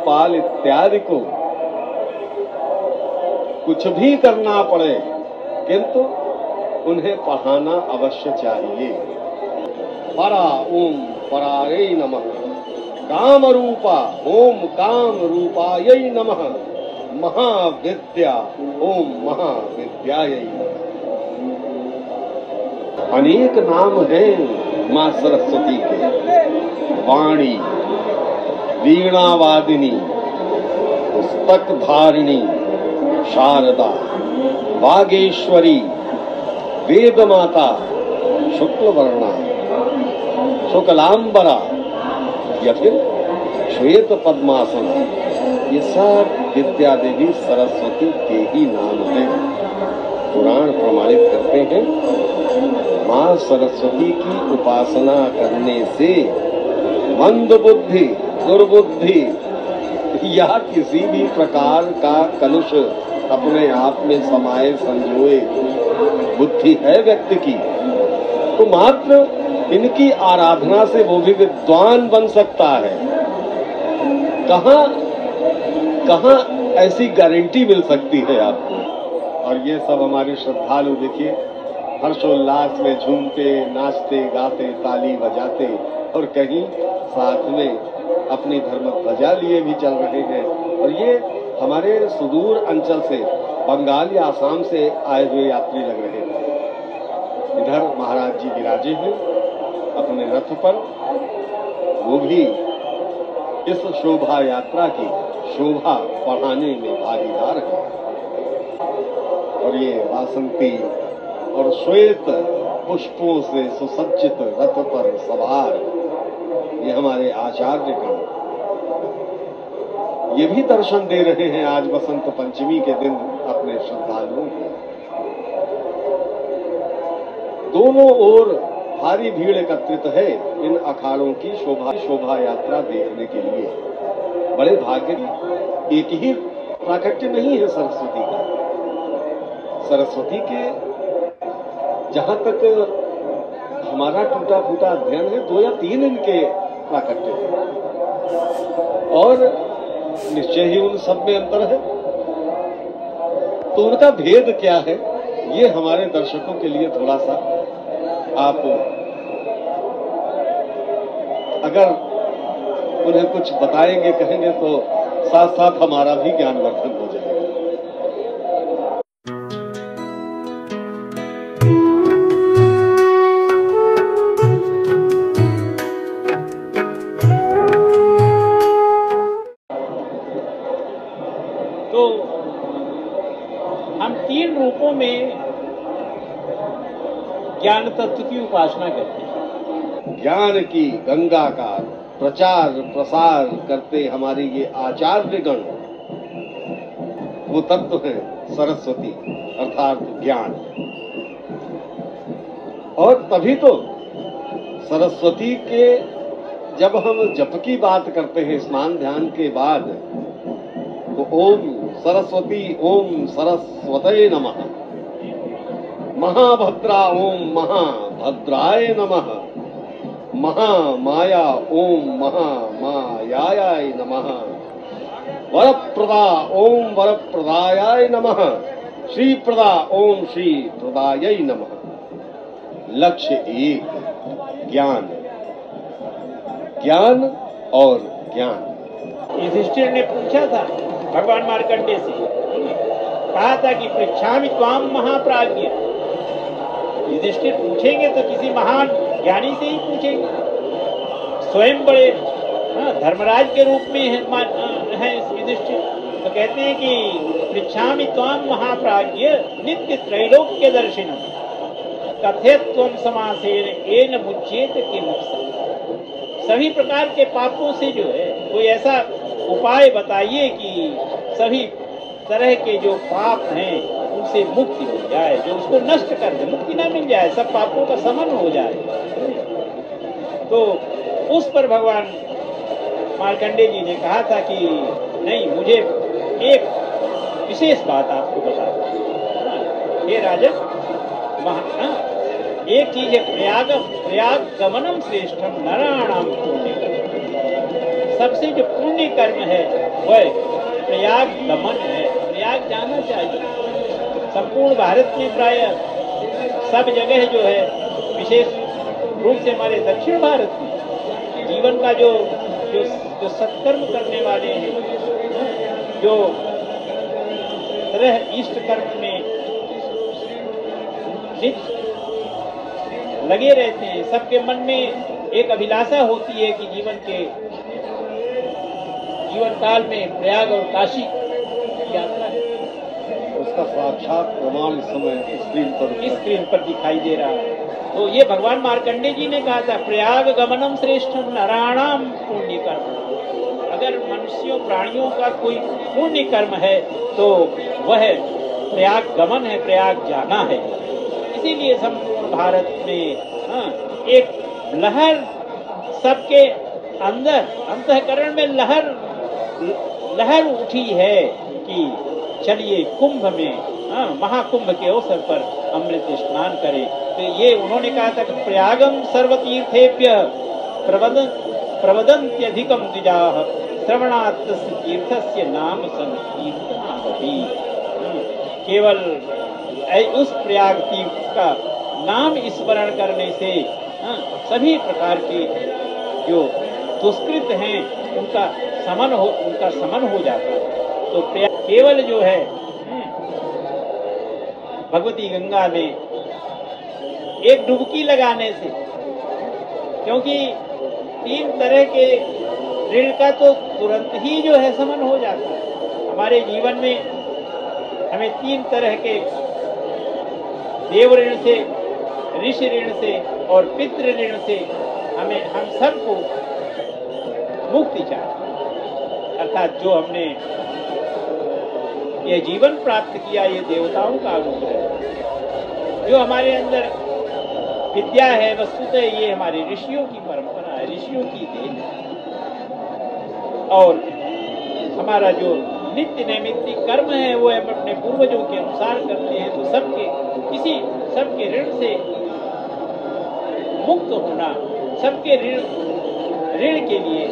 गोपाल इत्यादि को कुछ भी करना पड़े किंतु उन्हें पढ़ाना अवश्य चाहिए। परा ओम परायै नमः, काम रूपा ओम काम रूपायै नमः, महाविद्या ओम महाविद्यायै नमः। अनेक नाम हैं मां सरस्वती के। वाणी, वीणावादिनी, पुस्तक धारिणी, शारदा, वागेश्वरी, वेद माता, शुक्लवर्णा, शुक्लांबरा या फिर श्वेत पद्मासना, ये सब विद्या देवी सरस्वती के ही नाम हैं। पुराण प्रमाणित करते हैं मां सरस्वती की उपासना करने से मंद बुद्धि, दुर्बुद्धि या किसी भी प्रकार का कलुष अपने आप में समाये संजोए बुद्धि है व्यक्ति की, तो मात्र इनकी आराधना से वो भी विद्वान बन सकता है। कहां ऐसी गारंटी मिल सकती है आपको? और ये सब हमारे श्रद्धालु देखिए हर्षोल्लास में झूमते, नाचते, गाते, ताली बजाते और कहीं साथ में अपनी धर्म ध्वजा लिए भी चल रहे हैं। और ये हमारे सुदूर अंचल से, बंगाल या आसाम से आए हुए यात्री लग रहे हैं। इधर महाराज जी विराजे हैं अपने रथ पर, वो भी इस शोभा यात्रा की शोभा बढ़ाने में भागीदार है। और ये वासंती और श्वेत पुष्पों से सुसज्जित रथ पर सवार ये हमारे आचार्यगण, ये भी दर्शन दे रहे हैं आज बसंत पंचमी के दिन अपने श्रद्धालुओं को। दोनों ओर भारी भीड़ एकत्रित है इन अखाड़ों की शोभा यात्रा देखने के लिए। बड़े भाग्य की एक ही प्राकट्य नहीं है सरस्वती का। सरस्वती के जहां तक हमारा टूटा फूटा अध्ययन है, 2 या 3 इनके प्राकट्य है और निश्चय ही उन सब में अंतर है। तो उनका भेद क्या है, ये हमारे दर्शकों के लिए थोड़ा सा आप अगर उन्हें कुछ बताएंगे, कहेंगे तो साथ साथ हमारा भी ज्ञानवर्धन हो जाएगा। तो हम 3 रूपों में ज्ञान तत्व की उपासना करते हैं। ज्ञान की गंगा का प्रचार प्रसार करते हमारे ये आचार्यगण, वो तत्व है सरस्वती अर्थात ज्ञान। और तभी तो सरस्वती के जब हम जप की बात करते हैं स्नान ध्यान के बाद, तो ओम सरस्वती ओम सरस्वते नमः, महाभद्रा ओम महाभद्राय नमः, महामाया ओम महामायाय नमः, वरप्रदा ओम वरप्रदायाय नमः, श्रीप्रदा ओम श्रीप्रदायै नमः। लक्ष्य एक, ज्ञान, ज्ञान और ज्ञान। युधिष्ठिर ने पूछा था भगवान मार्कंडेय से, कहा था कि पृच्छामि त्वाम महाप्राज्ञ। युधिष्ठिर पूछेंगे तो किसी महान ज्ञानी से ही पूछेंगे। स्वयं बड़े धर्मराज के रूप में है युधिष्ठिर, तो कहते हैं कि पृच्छामि त्वाम महाप्राज्ञ नित्य त्रैलोक्य दर्शिनम् कथयत्वं समासेन येन मुच्येत किमुक्तम्। सभी प्रकार के पापों से जो है कोई ऐसा उपाय बताइए कि सभी तरह के जो पाप हैं उनसे मुक्ति हो जाए, जो उसको नष्ट कर दे, मुक्ति ना मिल जाए, सब पापों का समन हो जाए। तो उस पर भगवान मार्कंडेय जी ने कहा था कि नहीं, मुझे एक विशेष बात आपको बता दूं। हे राजन, एक चीज है, प्रयाग गमनम श्रेष्ठम नराणाम पुण्य। सबसे जो पुण्य कर्म है वह प्रयाग गमन है, प्रयाग जाना चाहिए। संपूर्ण भारत में प्राय सब जगह जो है, विशेष रूप से हमारे दक्षिण भारत में जीवन का जो जो जो सत्कर्म करने वाले हैं, जो तरह इष्ट कर्म में नित्य लगे रहते हैं, सबके मन में एक अभिलाषा होती है कि जीवन काल में प्रयाग और काशी की यात्रा है। उसका साक्षात प्रमाण इस समय स्क्रीन पर दिखाई दे रहा है। तो ये भगवान मार्कंडेय जी ने कहा था, प्रयाग गमनम श्रेष्ठम नराणाम पुण्य कर्म। अगर मनुष्यों प्राणियों का कोई पुण्य कर्म है तो वह प्रयाग गमन है, प्रयाग जाना है। इसीलिए संपूर्ण भारत में एक लहर सबके अंदर अंतःकरण में लहर उठी है कि चलिए कुंभ में महाकुंभ के अवसर पर अमृत स्नान करें। तो ये उन्होंने कहा था कि प्रयागम सर्वतीर्थेभ्य प्रवदन्त्यधिकम द्विजाः श्रवणात् तस्य तीर्थस्य नाम संकीर्तनादपि। केवल उस प्रयाग तीर्थ का नाम स्मरण करने से सभी प्रकार के जो दुष्कृत हैं उनका समन हो जाता है। तो केवल जो है भगवती गंगा में एक डुबकी लगाने से, क्योंकि 3 तरह के ऋण का तो तुरंत ही जो है समन हो जाता है। हमारे जीवन में हमें 3 तरह के देव ऋण से, ऋषि ऋण से और पितृ ऋण से हम सबको मुक्ति चाहिए। अर्थात जो हमने ये जीवन प्राप्त किया, ये देवताओं का अनुग्रह है। जो हमारे अंदर विद्या है, वस्तुतः ये हमारे ऋषियों की परंपरा है, ऋषियों की देन है। और हमारा जो नित्य नैमित्तिक कर्म है वो हम अपने पूर्वजों के अनुसार करते हैं। तो सबके ऋण से मुक्त होना, सबके ऋण के लिए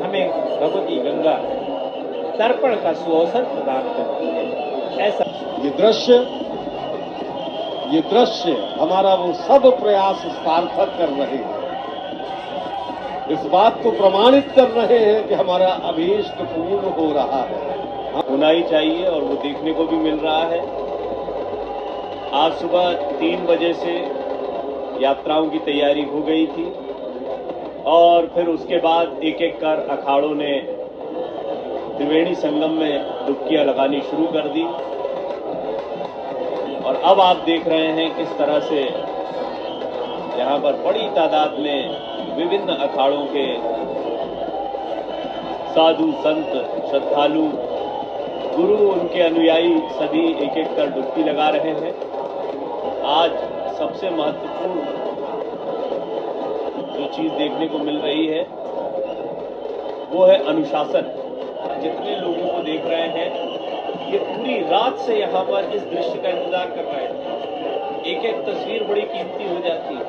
हमें भगवती गंगा तर्पण का सुअवसर प्रदान करती है। ऐसा ये दृश्य हमारा वो सब प्रयास सार्थक कर रहे हैं, इस बात को प्रमाणित कर रहे हैं कि हमारा अभीष्ट पूर्ण हो रहा है। होना ही चाहिए और वो देखने को भी मिल रहा है। आज सुबह 3 बजे से यात्राओं की तैयारी हो गई थी और फिर उसके बाद एक एक कर अखाड़ों ने त्रिवेणी संगम में डुबकियां लगानी शुरू कर दी। और अब आप देख रहे हैं किस तरह से यहाँ पर बड़ी तादाद में विभिन्न अखाड़ों के साधु, संत, श्रद्धालु, गुरु, उनके अनुयायी सभी एक एक कर डुबकी लगा रहे हैं। आज सबसे महत्वपूर्ण जो चीज देखने को मिल रही है वो है अनुशासन। जितने लोगों को देख रहे हैं ये पूरी रात से यहाँ पर इस दृश्य का इंतजार कर रहे हैं। एक एक तस्वीर बड़ी कीमती हो जाती है।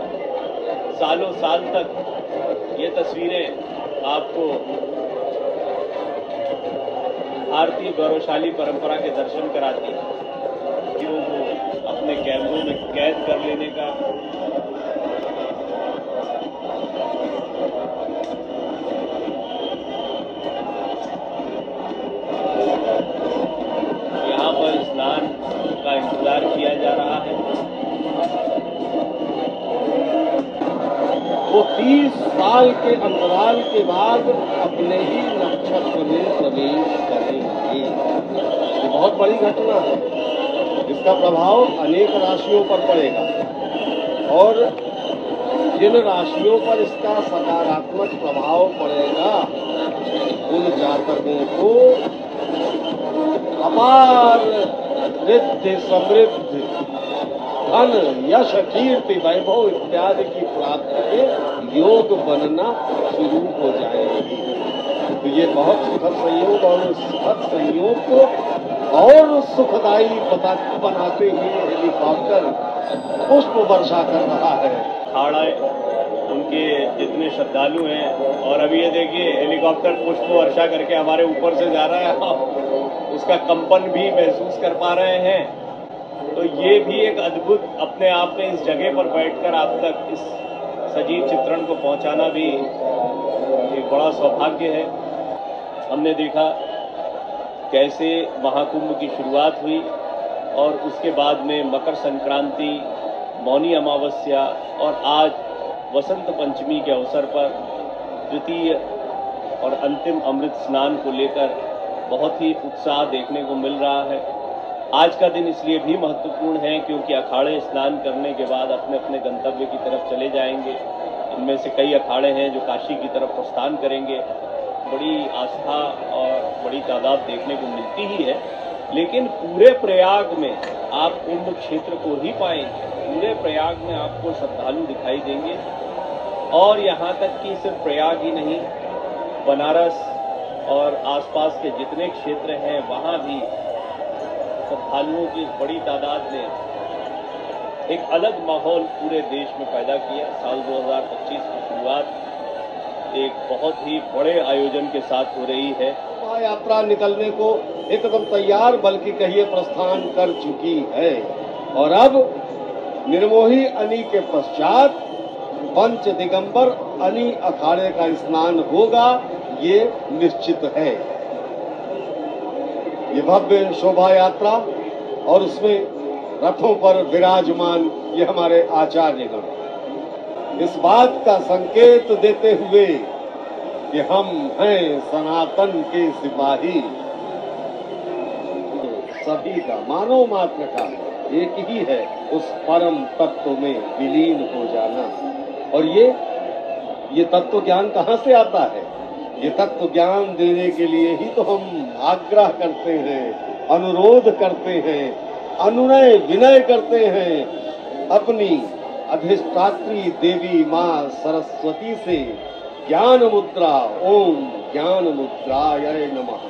सालों साल तक ये तस्वीरें आपको भारतीय गौरवशाली परंपरा के दर्शन कराती है। को अपने कैमरों में कैद कर लेने का यहाँ पर स्नान का इंतजार किया जा रहा है। वो 30 साल के अंतराल के बाद अपने ही नक्षत्र में प्रवेश करेंगे। ये बहुत बड़ी घटना है, इसका प्रभाव अनेक राशियों पर पड़ेगा और जिन राशियों पर इसका सकारात्मक प्रभाव पड़ेगा उन जातकों को अपार रिद्धि, समृद्धि, धन, यश, कीर्ति, वैभव इत्यादि की प्राप्ति के योग बनना शुरू हो जाएगी। तो ये बहुत सुखद संयोग और उस सुखद संयोग को और सुखदायी बनाते हुए हेलीकॉप्टर पुष्प वर्षा कर रहा है। अखाड़ा उनके जितने श्रद्धालु हैं, और अभी ये देखिए हेलीकॉप्टर पुष्प वर्षा करके हमारे ऊपर से जा रहा है, उसका कंपन भी महसूस कर पा रहे हैं। तो ये भी एक अद्भुत अपने आप में इस जगह पर बैठकर आप तक इस सजीव चित्रण को पहुंचाना भी एक बड़ा सौभाग्य है। हमने देखा कैसे महाकुंभ की शुरुआत हुई और उसके बाद में मकर संक्रांति, मौनी अमावस्या और आज वसंत पंचमी के अवसर पर द्वितीय और अंतिम अमृत स्नान को लेकर बहुत ही उत्साह देखने को मिल रहा है। आज का दिन इसलिए भी महत्वपूर्ण है क्योंकि अखाड़े स्नान करने के बाद अपने अपने गंतव्य की तरफ चले जाएंगे। इनमें से कई अखाड़े हैं जो काशी की तरफ प्रस्थान करेंगे। बड़ी आस्था और बड़ी तादाद देखने को मिलती ही है, लेकिन पूरे प्रयाग में आप कुंभ क्षेत्र को ही पाएंगे। पूरे प्रयाग में आपको श्रद्धालु दिखाई देंगे और यहाँ तक कि सिर्फ प्रयाग ही नहीं, बनारस और आसपास के जितने क्षेत्र हैं वहाँ भी श्रद्धालुओं की बड़ी तादाद ने एक अलग माहौल पूरे देश में पैदा किया। साल 2025 की शुरुआत एक बहुत ही बड़े आयोजन के साथ हो रही है। यात्रा निकलने को एकदम तैयार, बल्कि कहिए प्रस्थान कर चुकी है और अब निर्मोही अनी के पश्चात पंच दिगंबर अनी अखाड़े का स्नान होगा, ये निश्चित है। ये भव्य शोभा यात्रा और उसमें रथों पर विराजमान ये हमारे आचार्यगण इस बात का संकेत देते हुए कि हम हैं सनातन के सिपाही। सभी का, मानव मात्र का एक ही है उस परम तत्व में विलीन हो जाना। और ये तत्व ज्ञान कहाँ से आता है? ये तत्व ज्ञान देने के लिए ही तो हम आग्रह करते हैं, अनुरोध करते हैं, अनुनय विनय करते हैं अपनी अधिष्ठात्री देवी माँ सरस्वती से। ज्ञान मुद्रा ओम ज्ञान मुद्राय नमः,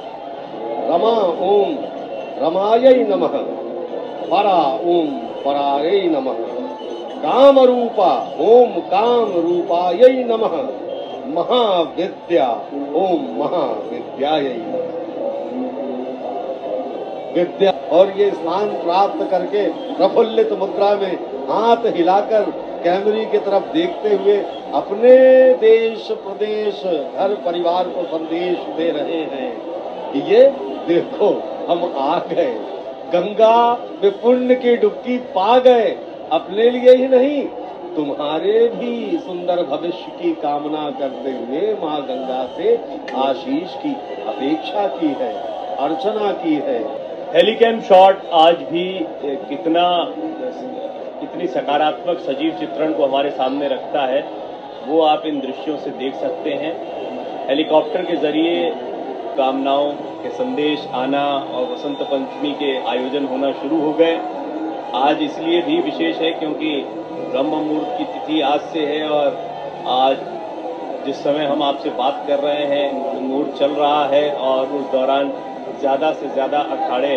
रमा ओम रमायै नमः, परा ओम परायै नमः, काम रूपा ओम काम रूपायै नमः, महाविद्या ओम महाविद्यायै नमः। विद्या और ये स्नान प्राप्त करके प्रफुल्लित मुद्रा में हाथ हिलाकर कैमरे की तरफ देखते हुए अपने देश प्रदेश घर परिवार को संदेश दे रहे हैं कि ये देखो हम आ गए, गंगा में पुण्य की डुबकी पा गए। अपने लिए ही नहीं, तुम्हारे भी सुंदर भविष्य की कामना करते हुए माँ गंगा से आशीष की अपेक्षा की है, अर्चना की है। हेलीकैम शॉट आज भी कितनी सकारात्मक सजीव चित्रण को हमारे सामने रखता है, वो आप इन दृश्यों से देख सकते हैं। हेलीकॉप्टर के जरिए कामनाओं के संदेश आना और वसंत पंचमी के आयोजन होना शुरू हो गए। आज इसलिए भी विशेष है क्योंकि ब्रह्म मुहूर्त की तिथि आज से है और आज जिस समय हम आपसे बात कर रहे हैं मुहूर्त चल रहा है और उस दौरान ज्यादा से ज्यादा अखाड़े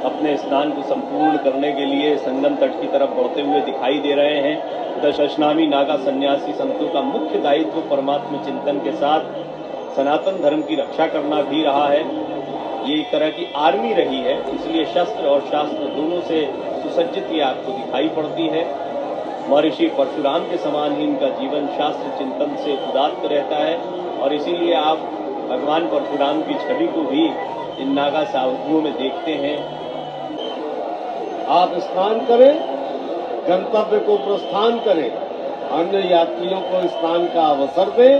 अपने स्नान को संपूर्ण करने के लिए संगम तट की तरफ बढ़ते हुए दिखाई दे रहे हैं। दशनामी नागा सन्यासी संतों का मुख्य दायित्व परमात्म चिंतन के साथ सनातन धर्म की रक्षा करना भी रहा है। ये एक तरह की आर्मी रही है, इसलिए शस्त्र और शास्त्र दोनों से सुसज्जित ये आपको दिखाई पड़ती है। महर्षि परशुराम के समान ही इनका जीवन शास्त्र चिंतन से उदात्त रहता है और इसीलिए आप भगवान परशुराम की छवि को भी इन नागा साधुओं में देखते हैं। आप स्नान करें, गंतव्य को प्रस्थान करें, अन्य यात्रियों को स्नान का अवसर दें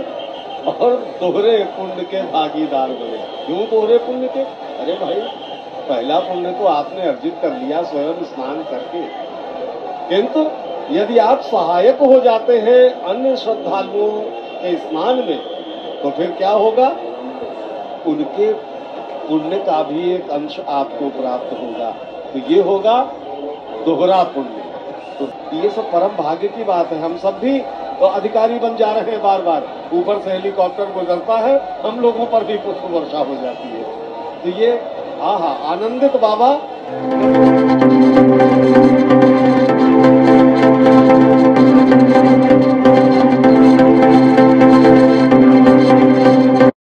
और दोहरे पुण्य के भागीदार बने। क्यों दोहरे पुण्य के? अरे भाई, पहला पुण्य तो आपने अर्जित कर लिया स्वयं स्नान करके, किंतु यदि आप सहायक हो जाते हैं अन्य श्रद्धालुओं के स्नान में, तो फिर क्या होगा? उनके पुण्य का भी एक अंश आपको प्राप्त होगा। तो ये होगा दोहरा पुण्य। तो ये सब परम भाग्य की बात है। हम सब भी तो अधिकारी बन जा रहे हैं बार बार। ऊपर से हेलीकॉप्टर गुजरता है, हम लोगों पर भी पुष्प वर्षा हो जाती है। तो ये आहा, आनंदित बाबा